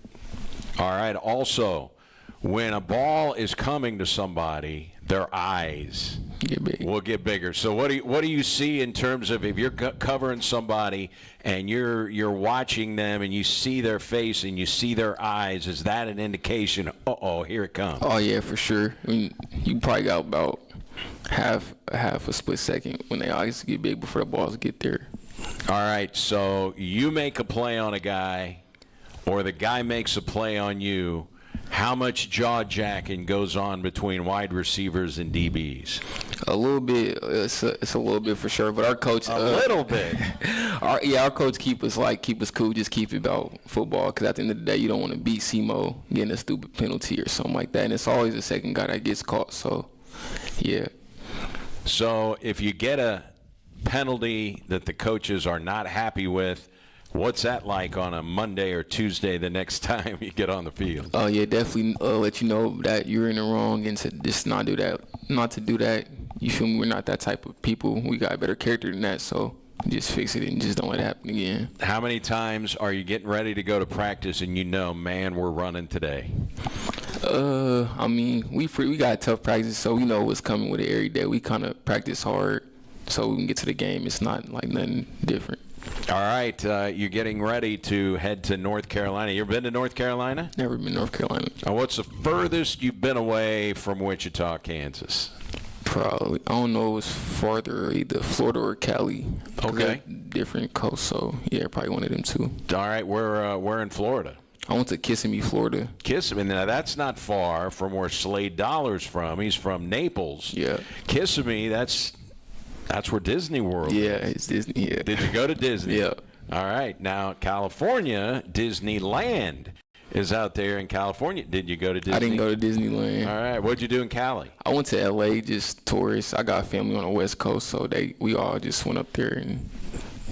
All right. Also, when a ball is coming to somebody, their eyes Get big. will get bigger. So what do you see in terms of if you're covering somebody and you're watching them and you see their face and you see their eyes? Is that an indication? Here it comes. Oh yeah, for sure. I mean, you probably got about half a split second when they eyes get big before the balls get there. All right, so you make a play on a guy, or the guy makes a play on you. How much jaw jacking goes on between wide receivers and DBs? A little bit. It's a little bit for sure. But our coach, A little bit. Our coach keep us cool. Just keep it about football. Because at the end of the day, you don't want to beat SEMO getting a stupid penalty or something like that. And it's always the second guy that gets caught. So, yeah. So if you get a penalty that the coaches are not happy with, what's that like on a Monday or Tuesday the next time you get on the field? Oh yeah, definitely let you know that you're in the wrong and to just not do that. Not to do that. You feel me? We're not that type of people. We got better character than that. So just fix it and just don't let it happen again. How many times are you getting ready to go to practice and man, we're running today? I mean, we got tough practice, so we know what's coming with it every day. We kind of practice hard so we can get to the game. It's not like nothing different. All right, you're getting ready to head to North Carolina. You ever been to North Carolina? Never been to North Carolina. What's the furthest you've been away from Wichita, Kansas? Probably. I don't know. It was farther, either Florida or Cali. Okay. Different coast, so yeah, probably one of them two. All right, we're in Florida. I went to Kissimmee, Florida. Kissimmee, now that's not far from where Slade Dollar's from. He's from Naples. Yeah. Kissimmee, that's where Disney World is. Yeah, it's Disney. Yeah. Did you go to Disney? Yeah. All right. Now, California, Disneyland is out there in California. Did you go to Disney? I didn't go to Disneyland. All right. What'd you do in Cali? I went to L.A., just tourists. I got family on the West Coast, so we all just went up there and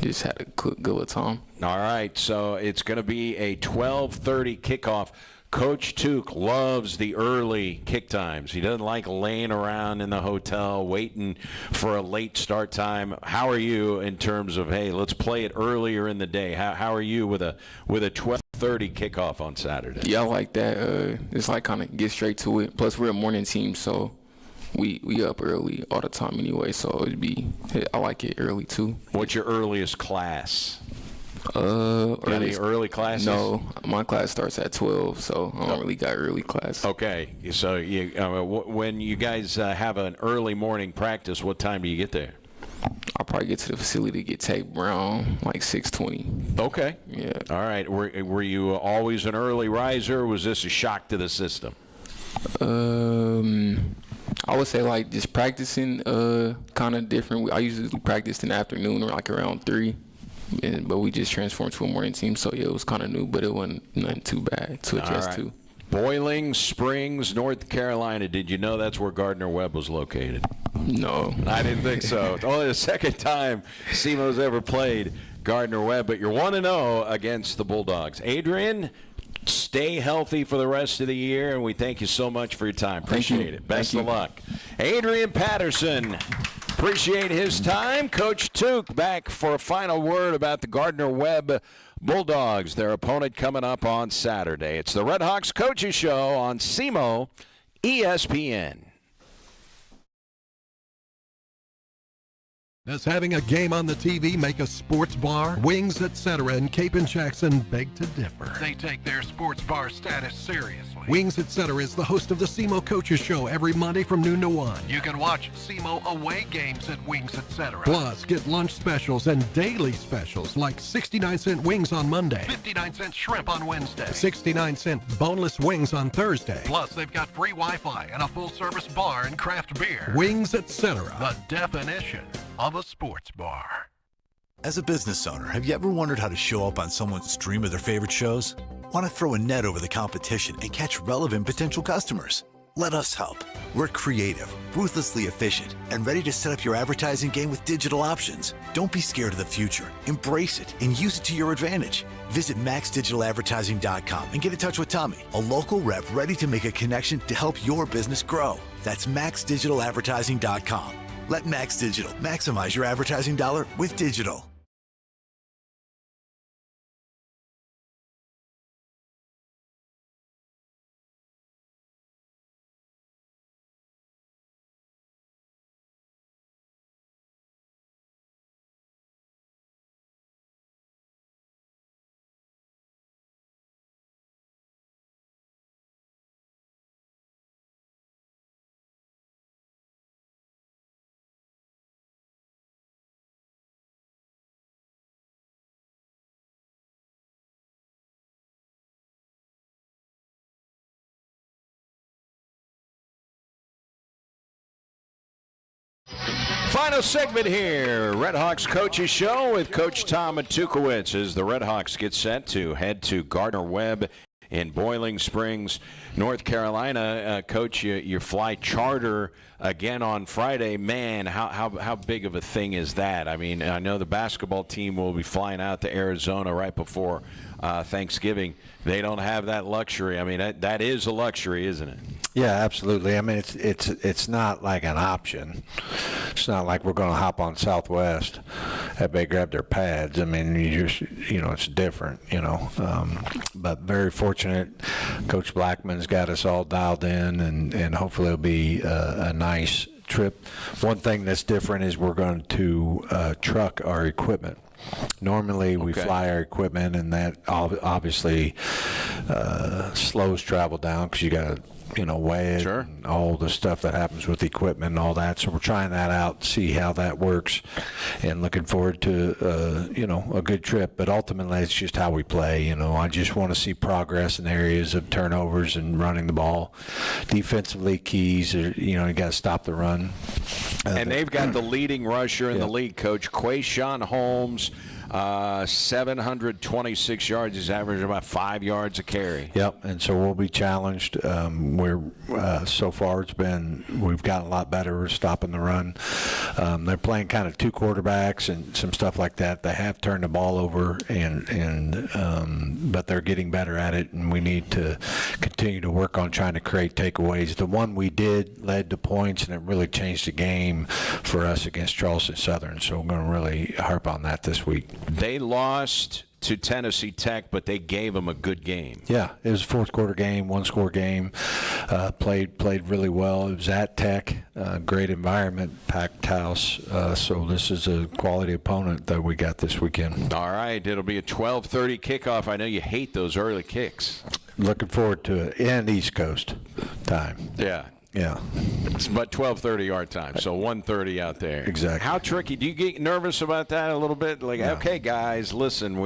just had a good time. All right. So it's going to be a 12:30 kickoff. Coach Tuke loves the early kick times. He doesn't like laying around in the hotel waiting for a late start time. How are you in terms of, hey, let's play it earlier in the day? How are you with a 12:30 kickoff on Saturday? Yeah, I like that. It's like kind of get straight to it. Plus, we're a morning team, so we up early all the time anyway. So I like it early too. What's your earliest class? Any early classes? No, my class starts at 12, so I don't really got early class. Okay, so when you guys have an early morning practice, what time do you get there? I'll probably get to the facility to get taped around like 6:20. Okay. Yeah. All right. Were you always an early riser, or was this a shock to the system? I would say like just practicing kind of different. I usually practice in the afternoon or like around 3. But we just transformed to a morning team, so yeah, it was kind of new, but it wasn't nothing too bad to adjust to. Boiling Springs, North Carolina. Did you know that's where Gardner-Webb was located? No. I didn't think so. It's only the second time SEMO's ever played Gardner-Webb, but you're 1-0 against the Bulldogs. Adrian, stay healthy for the rest of the year, and we thank you so much for your time. Appreciate it. Best of luck. Adrian Patterson. Appreciate his time. Coach Tuke back for a final word about the Gardner-Webb Bulldogs, their opponent coming up on Saturday. It's the Redhawks Coaches Show on SEMO ESPN. Does having a game on the TV make a sports bar? Wings, etc. in Cape and Jackson beg to differ. They take their sports bar status seriously. Wings, etc. is the host of the SEMO Coaches Show every Monday from noon to 1. You can watch SEMO away games at Wings, etc. Plus, get lunch specials and daily specials like 69-cent wings on Monday, 59-cent shrimp on Wednesday, 69-cent boneless wings on Thursday. Plus, they've got free Wi-Fi and a full-service bar and craft beer. Wings, etc. The definition of a sports bar. As a business owner, have you ever wondered how to show up on someone's stream of their favorite shows? Want to throw a net over the competition and catch relevant potential customers? Let us help. We're creative, ruthlessly efficient, and ready to set up your advertising game with digital options. Don't be scared of the future. Embrace it and use it to your advantage. Visit maxdigitaladvertising.com and get in touch with Tommy, a local rep ready to make a connection to help your business grow. That's maxdigitaladvertising.com. Let Max Digital maximize your advertising dollar with digital. Final segment here, Redhawks Coaches Show with Coach Tom Tuke as the Redhawks get set to head to Gardner-Webb in Boiling Springs, North Carolina. Coach, you fly charter again on Friday. Man, how big of a thing is that? I mean, I know the basketball team will be flying out to Arizona right before Thanksgiving. They don't have that luxury. I mean, that is a luxury, isn't it? Yeah, absolutely. I mean, it's not like an option. It's not like we're going to hop on Southwest. Everybody grab their pads. I mean, it's different, But very fortunate. Coach Blackman's got us all dialed in, and hopefully it'll be a nice trip. One thing that's different is we're going to truck our equipment. Normally we fly our equipment, and that obviously slows travel down because you got to weigh it, sure, and all the stuff that happens with the equipment and all that. So we're trying that out, see how that works, and looking forward to a good trip. But ultimately, it's just how we play. I just want to see progress in areas of turnovers and running the ball. Defensively, keys are, you got to stop the run. And they've got the leading rusher in the league, Coach Quayshawn Holmes. 726 yards. He's averaging about 5 yards a carry. Yep, and so we'll be challenged. So far we've gotten a lot better at stopping the run. They're playing kind of two quarterbacks and some stuff like that. They have turned the ball over, but they're getting better at it, and we need to continue to work on trying to create takeaways. The one we did led to points, and it really changed the game for us against Charleston Southern, so we're going to really harp on that this week. They lost to Tennessee Tech, but they gave them a good game. Yeah, it was a fourth-quarter game, one-score game. Played really well. It was at Tech, great environment, packed house. So this is a quality opponent that we got this weekend. All right, it'll be a 12:30 kickoff. I know you hate those early kicks. Looking forward to it, and East Coast time. Yeah. Yeah. It's about 12:30 our time, so 1:30 out there. Exactly. How tricky? Do you get nervous about that a little bit? Like, okay, guys, listen,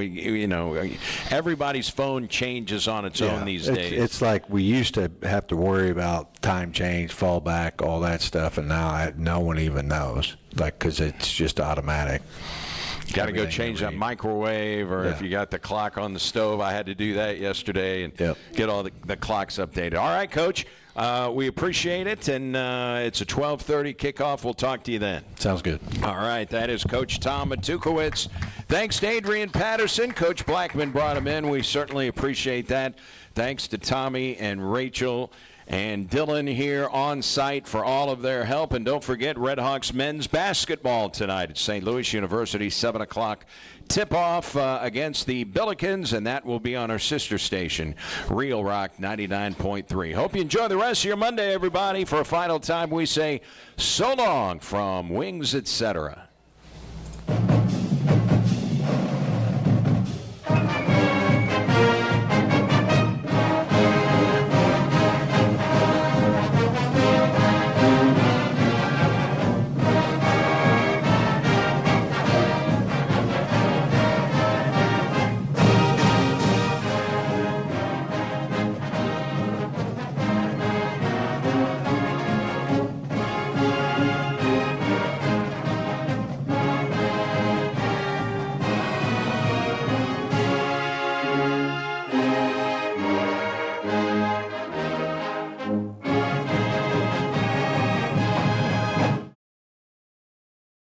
everybody's phone changes on its own these days. It's like we used to have to worry about time change, fallback, all that stuff, and now no one even knows, because it's just automatic. Got to go change that microwave, or if you got the clock on the stove. I had to do that yesterday and get all the clocks updated. All right, Coach. We appreciate it, and it's a 12:30 kickoff. We'll talk to you then. Sounds good. All right, that is Coach Tom Tuke. Thanks to Adrian Patterson. Coach Blackman brought him in. We certainly appreciate that. Thanks to Tommy and Rachel and Dylan here on site for all of their help. And don't forget Redhawks men's basketball tonight at St. Louis University, 7 o'clock tip-off against the Billikens, and that will be on our sister station, Real Rock 99.3. Hope you enjoy the rest of your Monday, everybody. For a final time, we say so long from Wings, etc.